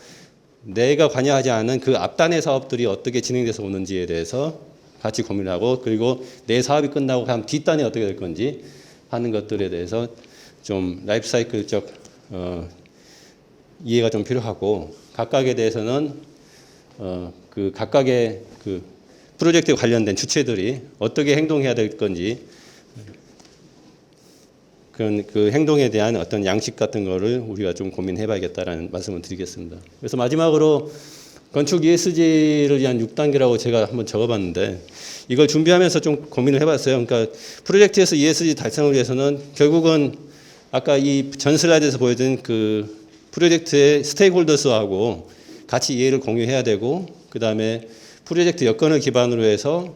내가 관여하지 않은 그 앞단의 사업들이 어떻게 진행돼서 오는지에 대해서 같이 고민을 하고, 그리고 내 사업이 끝나고 그다음 뒷단이 어떻게 될 건지 하는 것들에 대해서 좀 라이프 사이클적 이해가 좀 필요하고, 각각에 대해서는 그 각각의 그 프로젝트에 관련된 주체들이 어떻게 행동해야 될 건지 그 행동에 대한 어떤 양식 같은 거를 우리가 좀 고민해봐야겠다라는 말씀을 드리겠습니다. 그래서 마지막으로 건축 ESG를 위한 6단계라고 제가 한번 적어봤는데, 이걸 준비하면서 좀 고민을 해봤어요. 그러니까 프로젝트에서 ESG 달성을 위해서는 결국은 아까 이 전 슬라이드에서 보여준 그 프로젝트의 스테이크홀더스하고 같이 이해를 공유해야 되고, 그 다음에 프로젝트 여건을 기반으로 해서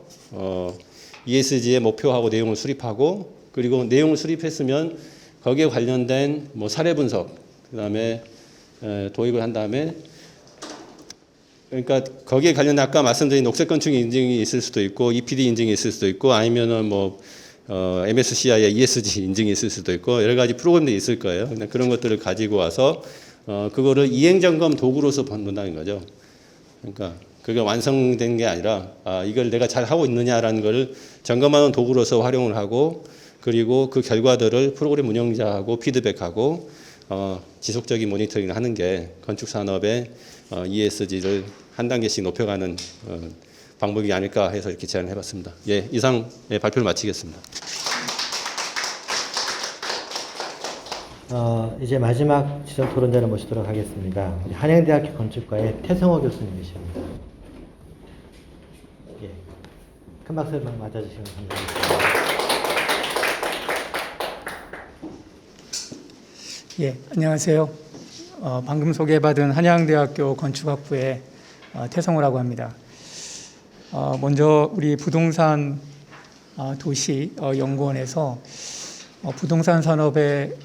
ESG의 목표하고 내용을 수립하고, 그리고 내용을 수립했으면 거기에 관련된 뭐 사례 분석, 그다음에 도입을 한 다음에 그러니까 거기에 관련된 아까 말씀드린 녹색 건축 인증이 있을 수도 있고 EPD 인증이 있을 수도 있고 아니면은 뭐 MSCI의 ESG 인증이 있을 수도 있고 여러 가지 프로그램들이 있을 거예요. 그런 것들을 가지고 와서 그거를 이행 점검 도구로서 본다는 거죠. 그러니까 그게 완성된 게 아니라 이걸 내가 잘 하고 있느냐라는 걸 점검하는 도구로서 활용을 하고 그리고 그 결과들을 프로그램 운영자하고 피드백하고 지속적인 모니터링을 하는 게 건축 산업의 ESG를 한 단계씩 높여가는 방법이 아닐까 해서 이렇게 제안을 해봤습니다. 예, 이상 발표를 마치겠습니다. 이제 마지막 지점 토론자를 모시도록 하겠습니다. 한양대학교 건축과의 태성호 교수님이십니다. 예, 큰 박수 맞아주시면 감사하겠습니다. 예, 안녕하세요. 방금 소개받은 한양대학교 건축학부의 태성호라고 합니다. 먼저 우리 부동산 도시 연구원에서 부동산 산업의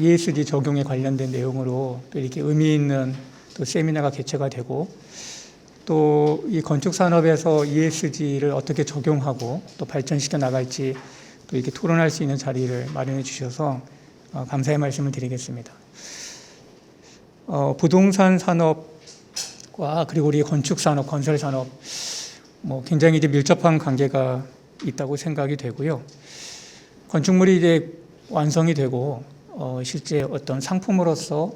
ESG 적용에 관련된 내용으로 또 이렇게 의미 있는 또 세미나가 개최가 되고 또 이 건축 산업에서 ESG를 어떻게 적용하고 또 발전시켜 나갈지 또 이렇게 토론할 수 있는 자리를 마련해 주셔서 감사의 말씀을 드리겠습니다. 부동산 산업과 그리고 우리 건축 산업, 건설 산업 뭐 굉장히 이제 밀접한 관계가 있다고 생각이 되고요. 건축물이 이제 완성이 되고 실제 어떤 상품으로서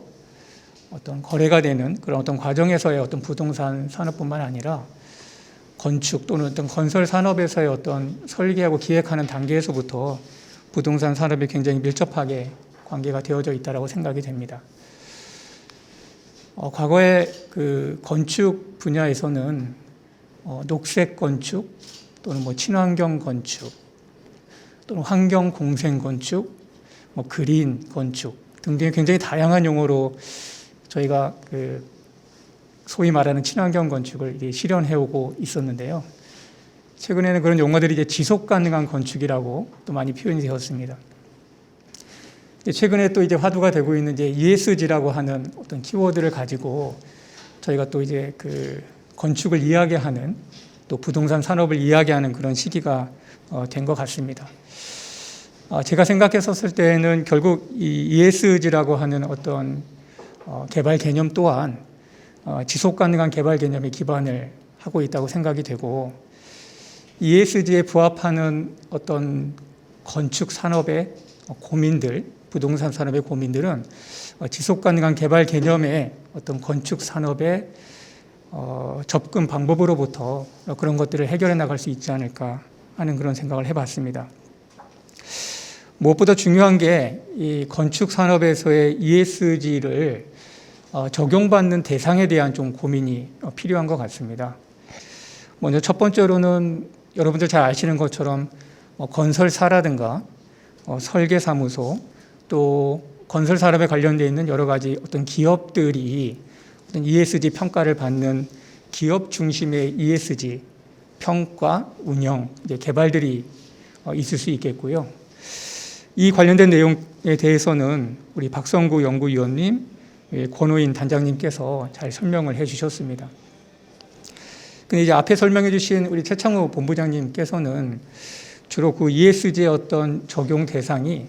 어떤 거래가 되는 그런 어떤 과정에서의 어떤 부동산 산업뿐만 아니라 건축 또는 어떤 건설 산업에서의 어떤 설계하고 기획하는 단계에서부터 부동산 산업이 굉장히 밀접하게 관계가 되어져 있다고 생각이 됩니다. 과거에 그 건축 분야에서는 녹색 건축 또는 뭐 친환경 건축 또는 환경 공생 건축, 뭐 그린 건축 등등의 굉장히 다양한 용어로 저희가 그 소위 말하는 친환경 건축을 실현해오고 있었는데요. 최근에는 그런 용어들이 이제 지속 가능한 건축이라고 또 많이 표현이 되었습니다. 최근에 또 이제 화두가 되고 있는 이제 ESG라고 하는 어떤 키워드를 가지고 저희가 또 이제 그 건축을 이야기하는 또 부동산 산업을 이야기하는 그런 시기가 된 것 같습니다. 제가 생각했었을 때는 결국 이 ESG라고 하는 어떤 개발 개념 또한 지속 가능한 개발 개념에 기반을 하고 있다고 생각이 되고 ESG에 부합하는 어떤 건축 산업의 고민들, 부동산 산업의 고민들은 지속 가능한 개발 개념의 어떤 건축 산업의 접근 방법으로부터 그런 것들을 해결해 나갈 수 있지 않을까 하는 그런 생각을 해봤습니다. 무엇보다 중요한 게 이 건축 산업에서의 ESG를 적용받는 대상에 대한 좀 고민이 필요한 것 같습니다. 먼저 첫 번째로는 여러분들 잘 아시는 것처럼 건설사라든가 설계사무소 또 건설 산업에 관련되어 있는 여러 가지 어떤 기업들이 어떤 ESG 평가를 받는 기업 중심의 ESG 평가, 운영, 이제 개발들이 있을 수 있겠고요. 이 관련된 내용에 대해서는 우리 박성구 연구위원님, 권호인 단장님께서 잘 설명을 해주셨습니다. 근데 이제 앞에 설명해 주신 우리 최창호 본부장님께서는 주로 그 ESG의 어떤 적용 대상이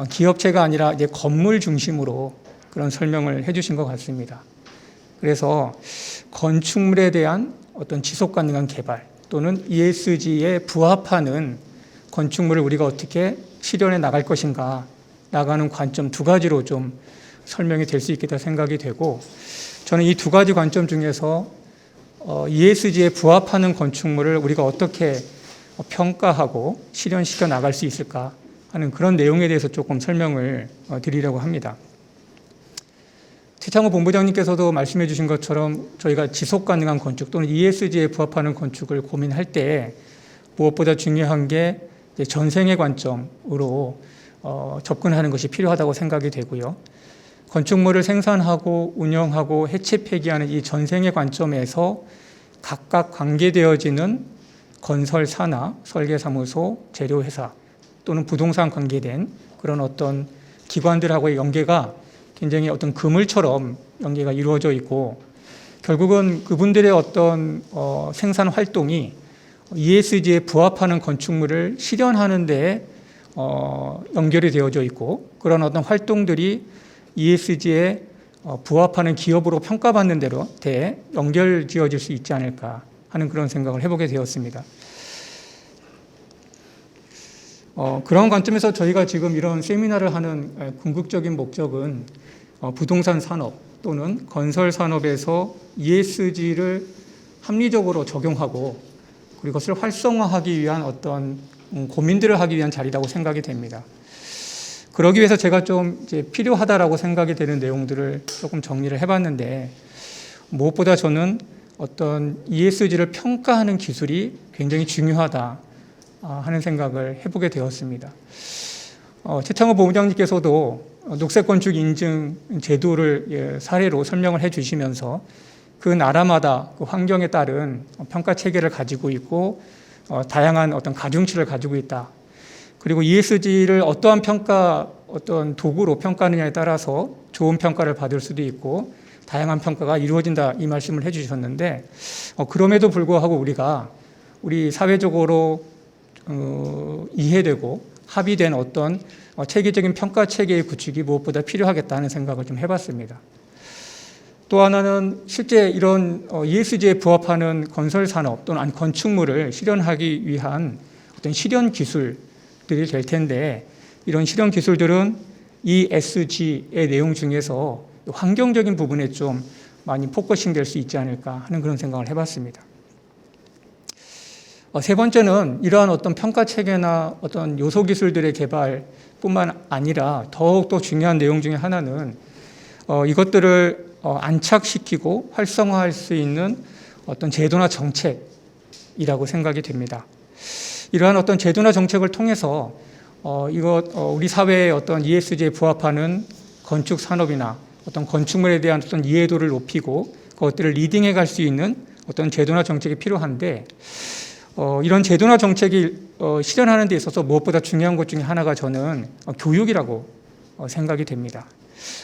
기업체가 아니라 이제 건물 중심으로 그런 설명을 해 주신 것 같습니다. 그래서 건축물에 대한 어떤 지속 가능한 개발 또는 ESG에 부합하는 건축물을 우리가 어떻게 실현해 나갈 것인가 나가는 관점 두 가지로 좀 설명이 될 수 있겠다 생각이 되고 저는 이 두 가지 관점 중에서 ESG에 부합하는 건축물을 우리가 어떻게 평가하고 실현시켜 나갈 수 있을까 하는 그런 내용에 대해서 조금 설명을 드리려고 합니다. 최창호 본부장님께서도 말씀해 주신 것처럼 저희가 지속 가능한 건축 또는 ESG에 부합하는 건축을 고민할 때 무엇보다 중요한 게 전생의 관점으로 접근하는 것이 필요하다고 생각이 되고요. 건축물을 생산하고 운영하고 해체 폐기하는 이 전생의 관점에서 각각 관계되어지는 건설사나 설계사무소, 재료회사 또는 부동산 관계된 그런 어떤 기관들하고의 연계가 굉장히 어떤 그물처럼 연계가 이루어져 있고 결국은 그분들의 어떤 생산 활동이 ESG에 부합하는 건축물을 실현하는 데 연결이 되어져 있고 그런 어떤 활동들이 ESG에 부합하는 기업으로 평가받는 대로 연결지어질 수 있지 않을까 하는 그런 생각을 해보게 되었습니다. 그런 관점에서 저희가 지금 이런 세미나를 하는 궁극적인 목적은 부동산 산업 또는 건설 산업에서 ESG를 합리적으로 적용하고 그리고 그것을 활성화하기 위한 어떤 고민들을 하기 위한 자리라고 생각이 됩니다. 그러기 위해서 제가 좀 이제 필요하다라고 생각이 되는 내용들을 조금 정리를 해봤는데 무엇보다 저는 어떤 ESG를 평가하는 기술이 굉장히 중요하다 하는 생각을 해보게 되었습니다. 최창호 본부장님께서도 녹색건축 인증 제도를 사례로 설명을 해주시면서 그 나라마다 그 환경에 따른 평가 체계를 가지고 있고 다양한 어떤 가중치를 가지고 있다. 그리고 ESG를 어떠한 어떤 도구로 평가하느냐에 따라서 좋은 평가를 받을 수도 있고 다양한 평가가 이루어진다 이 말씀을 해주셨는데 그럼에도 불구하고 우리 사회적으로 이해되고 합의된 어떤 체계적인 평가 체계의 구축이 무엇보다 필요하겠다는 생각을 좀 해봤습니다. 또 하나는 실제 이런 ESG에 부합하는 건설 산업 또는 건축물을 실현하기 위한 어떤 실현 기술들이 될 텐데 이런 실현 기술들은 ESG의 내용 중에서 환경적인 부분에 좀 많이 포커싱 될 수 있지 않을까 하는 그런 생각을 해봤습니다. 세 번째는 이러한 어떤 평가 체계나 어떤 요소 기술들의 개발뿐만 아니라 더욱더 중요한 내용 중에 하나는 이것들을 안착시키고 활성화할 수 있는 어떤 제도나 정책이라고 생각이 됩니다. 이러한 어떤 제도나 정책을 통해서 우리 사회의 어떤 ESG에 부합하는 건축 산업이나 어떤 건축물에 대한 어떤 이해도를 높이고 그것들을 리딩해 갈 수 있는 어떤 제도나 정책이 필요한데 이런 제도나 정책이 실현하는 데 있어서 무엇보다 중요한 것 중에 하나가 저는 교육이라고 생각이 됩니다.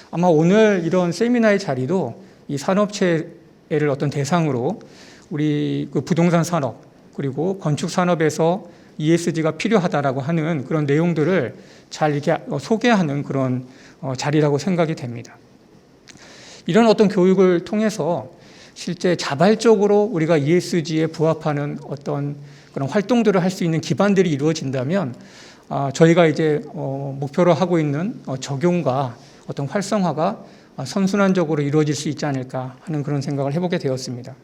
아마 오늘 이런 세미나의 자리도 이 산업체를 어떤 대상으로 우리 그 부동산 산업 그리고 건축 산업에서 ESG가 필요하다라고 하는 그런 내용들을 잘 이렇게 소개하는 그런 자리라고 생각이 됩니다. 이런 어떤 교육을 통해서 실제 자발적으로 우리가 ESG에 부합하는 어떤 그런 활동들을 할 수 있는 기반들이 이루어진다면 저희가 이제 목표로 하고 있는 적용과 어떤 활성화가 선순환적으로 이루어질 수 있지 않을까 하는 그런 생각을 해보게 되었습니다.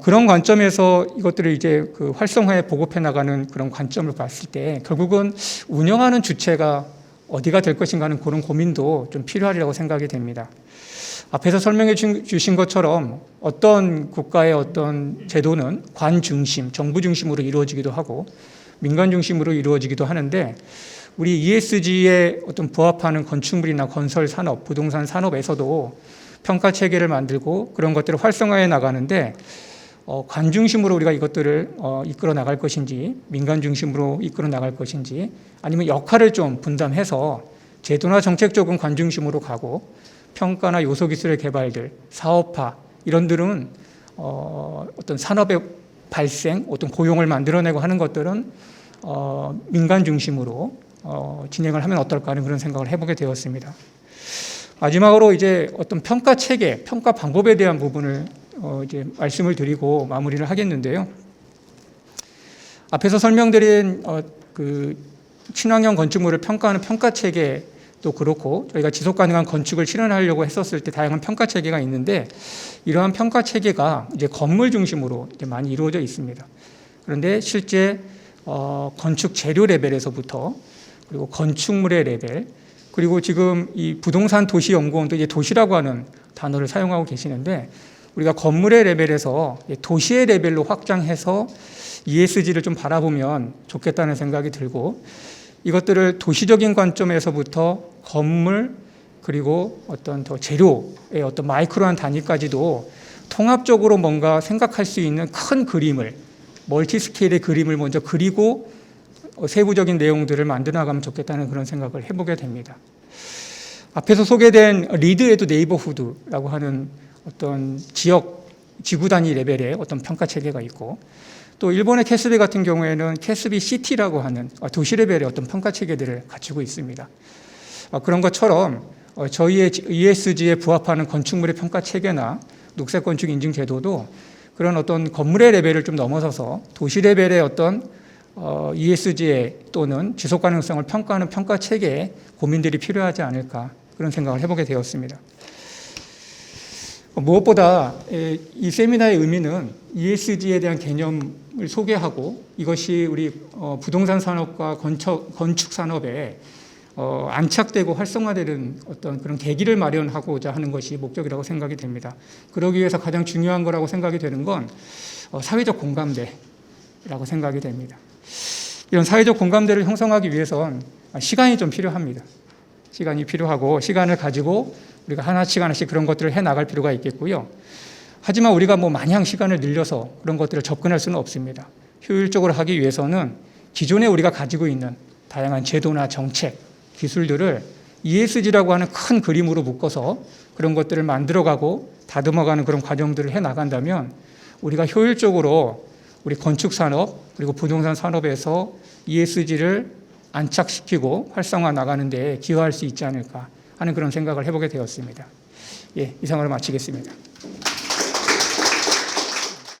그런 관점에서 이것들을 이제 그 활성화에 보급해 나가는 그런 관점을 봤을 때 결국은 운영하는 주체가 어디가 될 것인가 하는 그런 고민도 좀 필요하리라고 생각이 됩니다. 앞에서 설명해 주신 것처럼 어떤 국가의 어떤 제도는 관 중심, 정부 중심으로 이루어지기도 하고 민간 중심으로 이루어지기도 하는데 우리 ESG에 어떤 부합하는 건축물이나 건설 산업, 부동산 산업에서도 평가 체계를 만들고 그런 것들을 활성화해 나가는데 관 중심으로 우리가 이것들을 이끌어 나갈 것인지 민간 중심으로 이끌어 나갈 것인지 아니면 역할을 좀 분담해서 제도나 정책 쪽은 관 중심으로 가고 평가나 요소 기술의 개발들, 사업화 이런들은 어떤 산업의 발생, 어떤 고용을 만들어내고 하는 것들은 민간 중심으로 진행을 하면 어떨까 하는 그런 생각을 해보게 되었습니다. 마지막으로 이제 어떤 평가 체계, 평가 방법에 대한 부분을 이제 말씀을 드리고 마무리를 하겠는데요. 앞에서 설명드린 그 친환경 건축물을 평가하는 평가 체계도 그렇고 저희가 지속 가능한 건축을 실현하려고 했었을 때 다양한 평가 체계가 있는데 이러한 평가 체계가 이제 건물 중심으로 이제 많이 이루어져 있습니다. 그런데 실제 건축 재료 레벨에서부터 그리고 건축물의 레벨 그리고 지금 이 부동산 도시연구원도 이제 도시라고 하는 단어를 사용하고 계시는데 우리가 건물의 레벨에서 도시의 레벨로 확장해서 ESG를 좀 바라보면 좋겠다는 생각이 들고 이것들을 도시적인 관점에서부터 건물 그리고 어떤 더 재료의 어떤 마이크로한 단위까지도 통합적으로 뭔가 생각할 수 있는 큰 그림을 멀티 스케일의 그림을 먼저 그리고 세부적인 내용들을 만들어 나가면 좋겠다는 그런 생각을 해보게 됩니다. 앞에서 소개된 리드 앳 네이버후드라고 하는 어떤 지구 단위 레벨의 어떤 평가 체계가 있고, 또 일본의 캐스비 같은 경우에는 캐스비 시티라고 하는 도시 레벨의 어떤 평가 체계들을 갖추고 있습니다. 그런 것처럼 저희의 ESG에 부합하는 건축물의 평가 체계나 녹색 건축 인증 제도도 그런 어떤 건물의 레벨을 좀 넘어서서 도시 레벨의 어떤 ESG 또는 지속 가능성을 평가하는 평가 체계에 고민들이 필요하지 않을까, 그런 생각을 해보게 되었습니다. 무엇보다 이 세미나의 의미는 ESG에 대한 개념을 소개하고 이것이 우리 부동산 산업과 건축 산업에 안착되고 활성화되는 어떤 그런 계기를 마련하고자 하는 것이 목적이라고 생각이 됩니다. 그러기 위해서 가장 중요한 거라고 생각이 되는 건 사회적 공감대라고 생각이 됩니다. 이런 사회적 공감대를 형성하기 위해선 시간이 좀 필요합니다. 시간이 필요하고, 시간을 가지고 우리가 하나씩 그런 것들을 해나갈 필요가 있겠고요. 하지만 우리가 마냥 시간을 늘려서 그런 것들을 접근할 수는 없습니다. 효율적으로 하기 위해서는 기존에 우리가 가지고 있는 다양한 제도나 정책, 기술들을 ESG라고 하는 큰 그림으로 묶어서 그런 것들을 만들어가고 다듬어가는 그런 과정들을 해나간다면 우리가 효율적으로 우리 건축산업 그리고 부동산 산업에서 ESG를 안착시키고 활성화 나가는 데 기여할 수 있지 않을까 하는 그런 생각을 해보게 되었습니다. 이상으로 마치겠습니다.